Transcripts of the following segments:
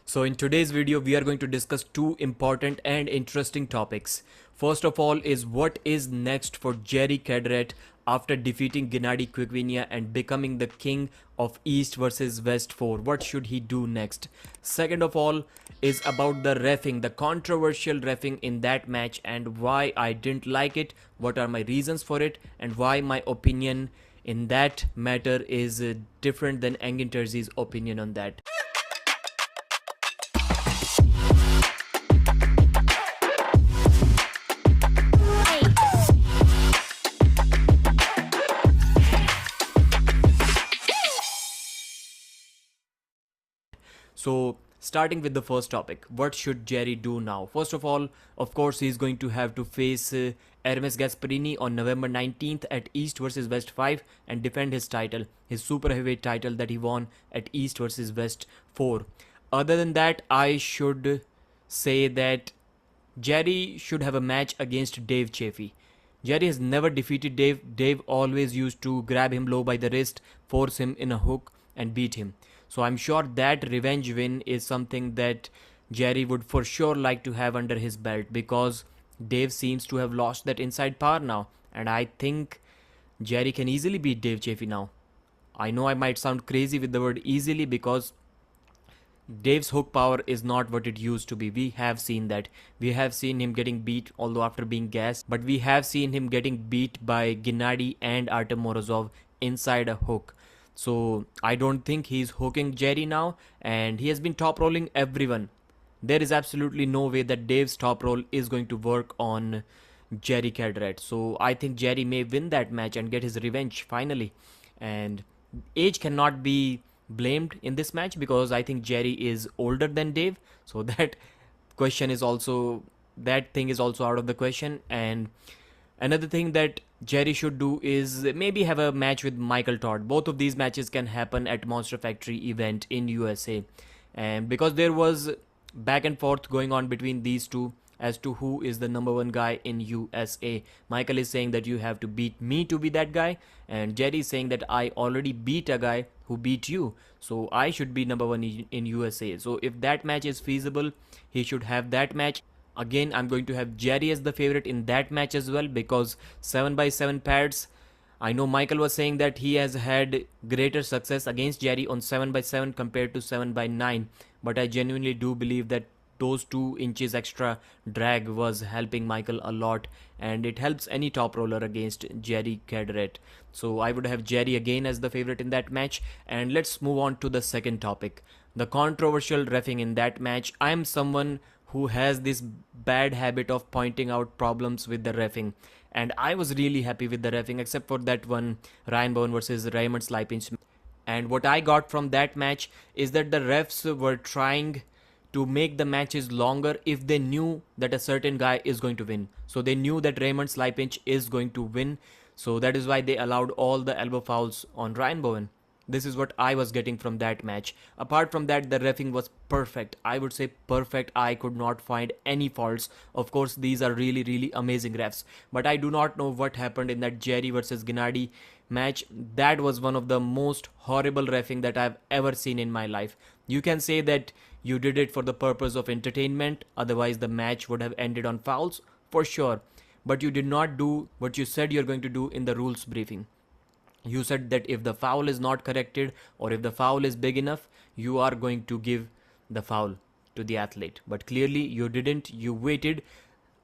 So in today's video, we are going to discuss two important and interesting topics. First of all is what is next for Jerry Cadorette after defeating Genadi KVIKVINIA and becoming the king of East versus West 4. What should he do next? Second of all is about the reffing, the controversial reffing in that match and why I didn't like it, what are my reasons for it, and why my opinion in that matter is different than Engin Terzi's opinion on that. So starting with the first topic, what should Jerry do now? First of all, of course, he's going to have to face Hermes Gasparini on November 19th at East versus West 5 and defend his title, his super heavyweight title that he won at East versus West 4. Other than that, I should say that Jerry should have a match against Dave Chaffee. Jerry has never defeated Dave. Dave always used to grab him low by the wrist, force him in a hook and beat him. So I'm sure that revenge win is something that Jerry would for sure like to have under his belt, because Dave seems to have lost that inside power now. And I think Jerry can easily beat Dave Chaffee now. I know I might sound crazy with the word easily, because Dave's hook power is not what it used to be. We have seen that. We have seen him getting beat, although after being gassed. But we have seen him getting beat by Genadi and Artem Morozov inside a hook. So I don't think he's hooking Jerry now. And he has been top rolling everyone. There is absolutely no way that Dave's top roll is going to work on Jerry Cadorette. So I think Jerry may win that match and get his revenge finally. And age cannot be blamed in this match, because I think Jerry is older than Dave, so that thing is also out of the question. And another thing that Jerry should do is maybe have a match with Michael Todd. Both of these matches can happen at Monster Factory event in USA, and because there was back and forth going on between these two as to who is the number one guy in USA. Michael is saying that you have to beat me to be that guy, and Jerry is saying that I already beat a guy who beat you, so I should be number one in USA. So if that match is feasible, he should have that match. Again, I'm going to have Jerry as the favorite in that match as well, because 7x7 pads, I know Michael was saying that he has had greater success against Jerry on 7x7 compared to 7x9, but I genuinely do believe that those 2 inches extra drag was helping Michael a lot, and it helps any top roller against Jerry Cadorette. So I would have Jerry again as the favorite in that match. And let's move on to the second topic, the controversial reffing in that match. I am someone who has this bad habit of pointing out problems with the reffing, and I was really happy with the reffing except for that one Ryan Bowen versus Raymond Slipinch. And what I got from that match is that the refs were trying to make the matches longer if they knew that a certain guy is going to win. So they knew that Raymond Slipinch is going to win. So that is why they allowed all the elbow fouls on Ryan Bowen. This is what I was getting from that match. Apart from that, the reffing was perfect. I would say perfect. I could not find any faults. Of course, these are really amazing refs. But I do not know what happened in that Jerry versus Genadi match. That was one of the most horrible reffing that I've ever seen in my life. You can say that you did it for the purpose of entertainment, otherwise the match would have ended on fouls, for sure. But you did not do what you said you're going to do in the rules briefing. You said that if the foul is not corrected, or if the foul is big enough, you are going to give the foul to the athlete. But clearly you didn't, you waited.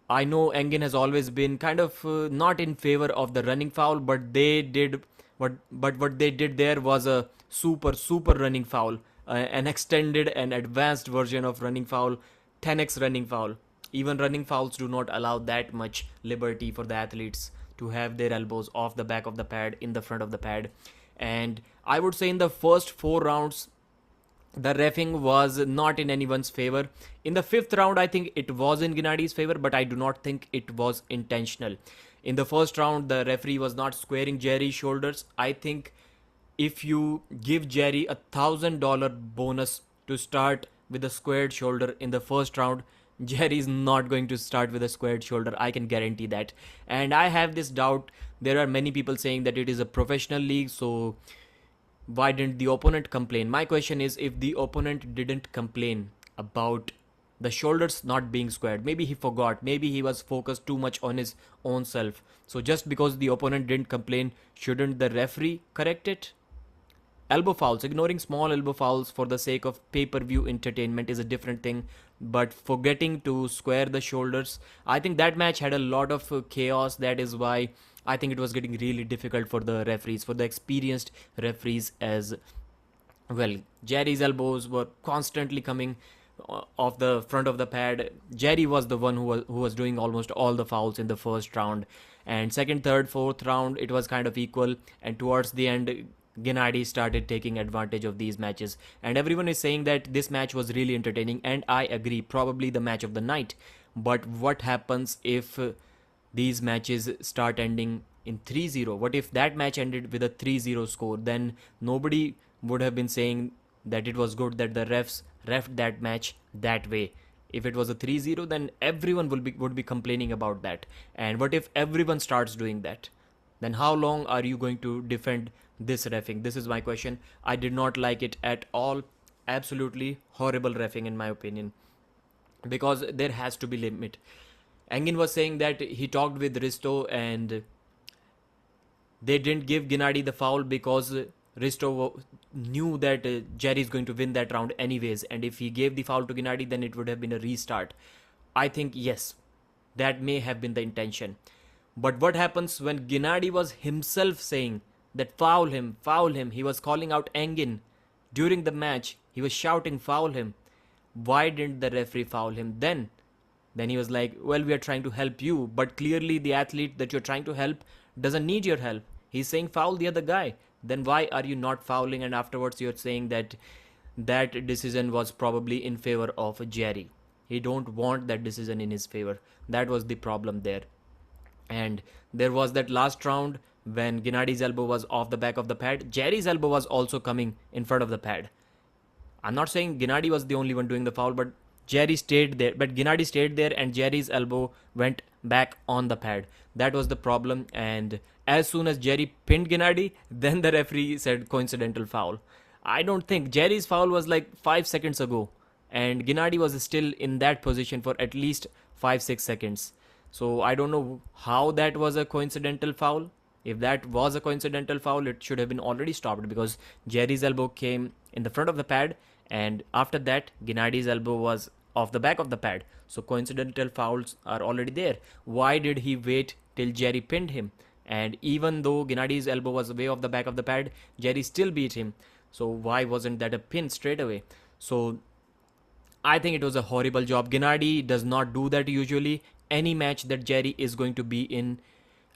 I know Engin has always been kind of not in favor of the running foul, but they did what they did there was a super running foul, an extended and advanced version of running foul, 10x running foul. Even running fouls do not allow that much liberty for the athletes to have their elbows off the back of the pad, in the front of the pad. And I would say in the first 4 rounds, the reffing was not in anyone's favor. In the 5th round, I think it was in Genadi's favor, but I do not think it was intentional. In the first round, the referee was not squaring Jerry's shoulders. I think if you give Jerry $1,000 bonus to start with a squared shoulder in the first round, Jerry is not going to start with a squared shoulder. I can guarantee that. And I have this doubt. There are many people saying that it is a professional league, so why didn't the opponent complain? My question is, if the opponent didn't complain, about the shoulders not being squared. Maybe he forgot. Maybe he was focused too much on his own self. So just because the opponent didn't complain, shouldn't the referee correct it? Elbow fouls. Ignoring small elbow fouls for the sake of pay-per-view entertainment is a different thing. But forgetting to square the shoulders, I think that match had a lot of chaos. That is why I think it was getting really difficult for the referees, for the experienced referees as well. Jerry's elbows were constantly coming off the front of the pad. Jerry was the one who was doing almost all the fouls in the first round, and second, third, fourth round it was kind of equal. And towards the end, Genadi started taking advantage of these matches, and everyone is saying that this match was really entertaining, and I agree, probably the match of the night. But what happens if these matches start ending in 3-0? What if that match ended with a 3-0 score? Then nobody would have been saying that it was good that the refs ref that match that way. If it was a 3-0, then everyone would be complaining about that. And what if everyone starts doing that? Then how long are you going to defend this reffing? This is my question. I did not like it at all. Absolutely horrible reffing in my opinion, because there has to be limit. Engin was saying that he talked with Risto and they didn't give Genadi the foul because Risto knew that Jerry is going to win that round anyways, and if he gave the foul to Genadi, then it would have been a restart. I think yes, that may have been the intention. But what happens when Genadi was himself saying that foul him, foul him? He was calling out Engin during the match. He was shouting foul him. Why didn't the referee foul him then? Then he was like, well, we are trying to help you, but clearly the athlete that you're trying to help doesn't need your help. He's saying foul the other guy. Then why are you not fouling? And afterwards you're saying that that decision was probably in favor of Jerry. He don't want that decision in his favor. That was the problem there. And there was that last round when Gennadi's elbow was off the back of the pad. Jerry's elbow was also coming in front of the pad. I'm not saying Gennadi was the only one doing the foul, but Jerry stayed there. But Gennadi stayed there and Jerry's elbow went back on the pad. That was the problem. And as soon as Jerry pinned Gennadi, then the referee said coincidental foul. I don't think Jerry's foul was like 5 seconds ago, and Gennadi was still in that position for at least 5-6 seconds. So I don't know how that was a coincidental foul. If that was a coincidental foul, it should have been already stopped, because Jerry's elbow came in the front of the pad, and after that Gennadi's elbow was off the back of the pad. So coincidental fouls are already there. Why did he wait till Jerry pinned him? And even though Gennadi's elbow was way off the back of the pad, Jerry still beat him. So why wasn't that a pin straight away? So I think it was a horrible job. Gennadi does not do that usually. Any match that Jerry is going to be in,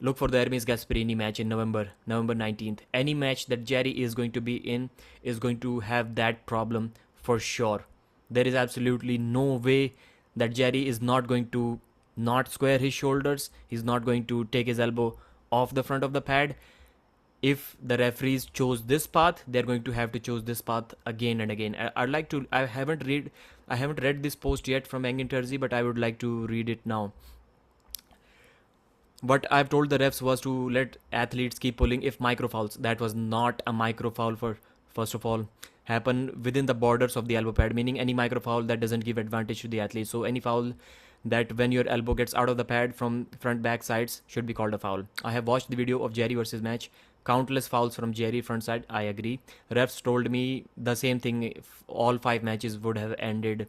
look for the Hermes Gasparini match in November 19th. Any match that Jerry is going to be in is going to have that problem for sure. There is absolutely no way that Jerry is not going to not square his shoulders. He's not going to take his elbow off the front of the pad. If the referees chose this path, they're going to have to choose this path again and again. I haven't read this post yet from Engin Terzi, but I would like to read it now. What I've told the refs was to let athletes keep pulling if micro fouls. That was not a micro foul, for first of all, happen within the borders of the elbow pad, meaning any micro foul that doesn't give advantage to the athlete. So any foul that when your elbow gets out of the pad from front back sides should be called a foul. I have watched the video of Jerry versus match. Countless fouls from Jerry front side. I agree. Refs told me the same thing. If all 5 matches would have ended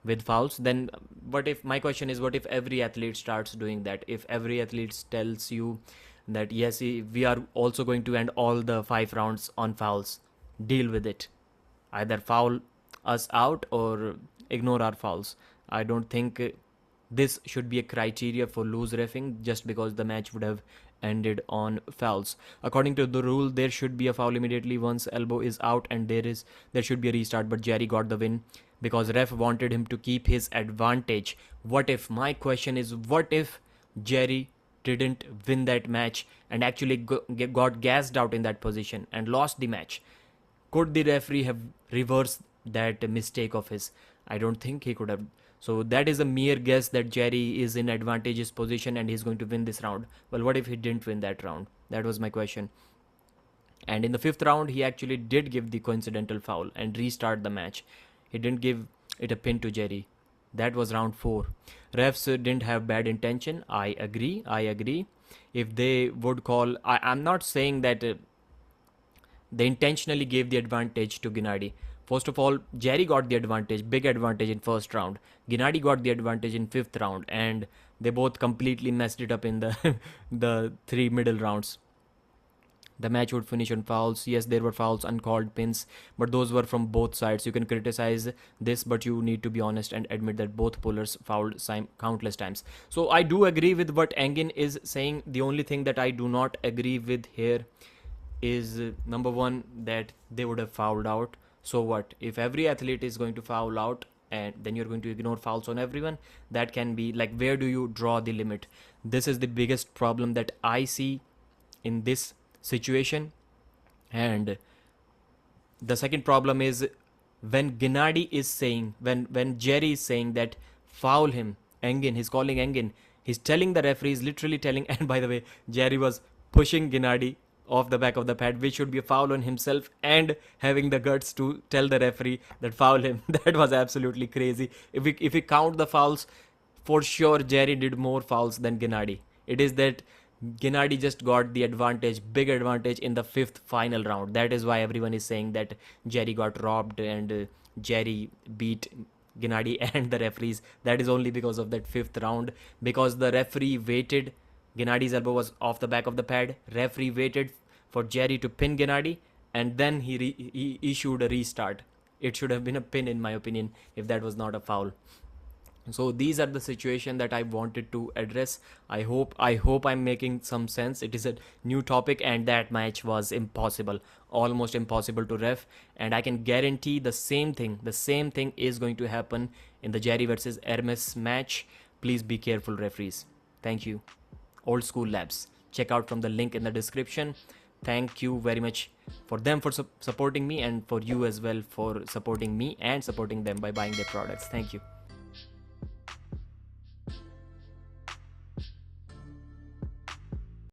with fouls, then what if, my question is, what if every athlete starts doing that? If every athlete tells you that yes, we are also going to end all the 5 rounds on fouls, deal with it, either foul us out or ignore our fouls. I don't think this should be a criteria for loose reffing just because the match would have ended on fouls. According to the rule, there should be a foul immediately once elbow is out, and there should be a restart, but Jerry got the win because ref wanted him to keep his advantage. What if, my question is, what if Jerry didn't win that match and actually got gassed out in that position and lost the match? Could the referee have reversed that mistake of his? I don't think he could have. So that is a mere guess that Jerry is in advantageous position and he's going to win this round. Well, what if he didn't win that round? That was my question. And in the 5th round, he actually did give the coincidental foul and restart the match. He didn't give, it a pin to Jerry. That was round 4. Refs didn't have bad intention. I agree. I agree. If they would call, I'm not saying that they intentionally gave the advantage to Genadi. First of all, Jerry got the advantage, big advantage in first round. Genadi got the advantage in fifth round, and they both completely messed it up in the the 3 middle rounds. The match would finish on fouls. Yes, there were fouls, uncalled pins, but those were from both sides. You can criticize this, but you need to be honest and admit that both pullers fouled countless times. So I do agree with what Engin is saying. The only thing that I do not agree with here is number one, that they would have fouled out. So what? If every athlete is going to foul out, and then you're going to ignore fouls on everyone, that can be like, where do you draw the limit? This is the biggest problem that I see in this situation. And the second problem is when Genadi is saying, when Jerry is saying that foul him, Engin, he's calling Engin, he's telling the referee, he's literally telling, and by the way, Jerry was pushing Genadi off the back of the pad, which should be a foul on himself, and having the guts to tell the referee that foul him. That was absolutely crazy. If we count the fouls, for sure Jerry did more fouls than Genadi. It is that Genadi just got the advantage, big advantage in the 5th final round. That is why everyone is saying that Jerry got robbed and Jerry beat Genadi and the referees. That is only because of that 5th round, because the referee waited. Genadi's elbow was off the back of the pad. Referee waited for Jerry to pin Genadi, and then he issued a restart. It should have been a pin, in my opinion, if that was not a foul. So these are the situation that I wanted to address. I hope I'm making some sense. It is a new topic, and that match was impossible, almost impossible to ref. And I can guarantee the same thing is going to happen in the Jerry versus Hermes match. Please be careful, referees. Thank you. Old School Labs. Check out from the link in the description. Thank you very much for them for supporting me, and for you as well for supporting me and supporting them by buying their products. Thank you.